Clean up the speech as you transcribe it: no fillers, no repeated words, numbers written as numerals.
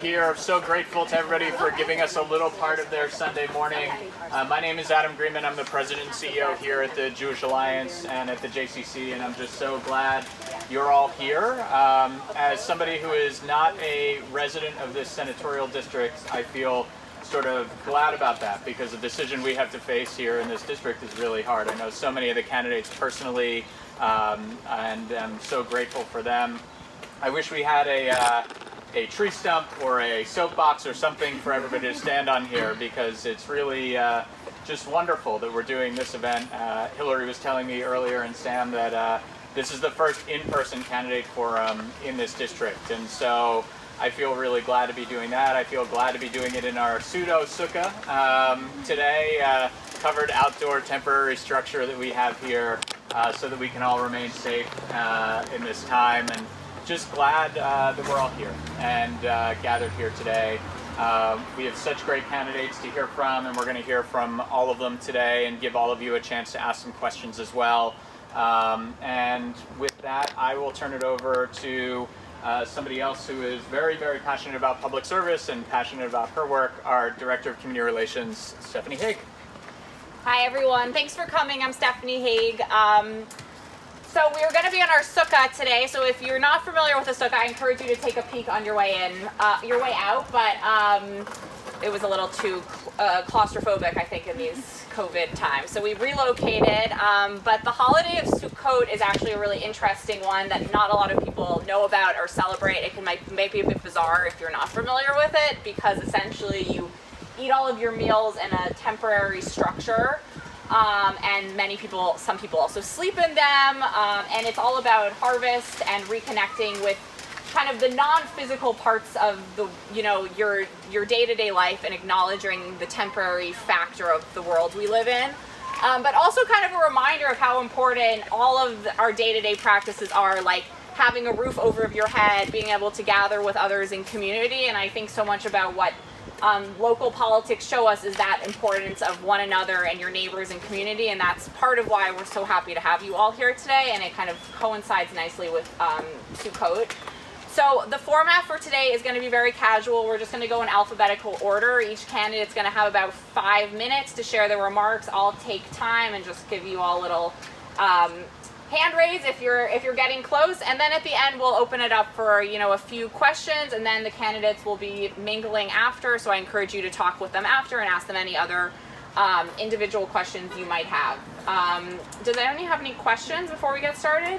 Here, so grateful to everybody for giving us a little part of their Sunday morning. My name is Adam Greenman. I'm the president and CEO here at the Jewish Alliance and at the JCC, and I'm just so glad you're all here. As somebody who is not a resident of this senatorial district, I feel sort of glad about that because the decision we have to face here in this district is really hard. I know so many of the candidates personally, and I'm so grateful for them. I wish we had a tree stump or a soapbox or something for everybody to stand on here because it's really just wonderful that we're doing this event. Hillary was telling me earlier, and Sam, that this is the first in-person candidate forum in this district, and so I feel really glad to be doing that. I feel glad to be doing it in our sukkah today, covered outdoor temporary structure that we have here so that we can all remain safe in this time, and just glad that we're all here and gathered here today. We have such great candidates to hear from, and we're going to hear from all of them today and give all of you a chance to ask some questions as well. And with that, I will turn it over to somebody else who is very, very passionate about public service and passionate about her work, our Director of Community Relations, Stephanie Hague. Hi everyone, thanks for coming. I'm Stephanie Hague. So we're going to be on our sukkah today, so if you're not familiar with the sukkah, I encourage you to take a peek on your way in, your way out, but it was a little too claustrophobic, I think, in these COVID times. So we relocated, but the holiday of Sukkot is actually a really interesting one that not a lot of people know about or celebrate. It might be a bit bizarre if you're not familiar with it, because essentially you eat all of your meals in a temporary structure. And some people also sleep in them, and it's all about harvest and reconnecting with kind of the non-physical parts of the, your day-to-day life and acknowledging the temporary factor of the world we live in. But also kind of a reminder of how important all of our day-to-day practices are, like having a roof over your head, being able to gather with others in community, and I think so much about what local politics show us is that importance of one another and your neighbors and community, and that's part of why we're so happy to have you all here today, and it kind of coincides nicely with Sukkot. So the format for today is going to be very casual. We're just going to go in alphabetical order. Each candidate's going to have about 5 minutes to share their remarks. I'll take time and just give you all a little hand raise if you're getting close, and then at the end we'll open it up for a few questions, and then the candidates will be mingling after, so I encourage you to talk with them after and ask them any other individual questions you might have. Does anyone have any questions before we get started?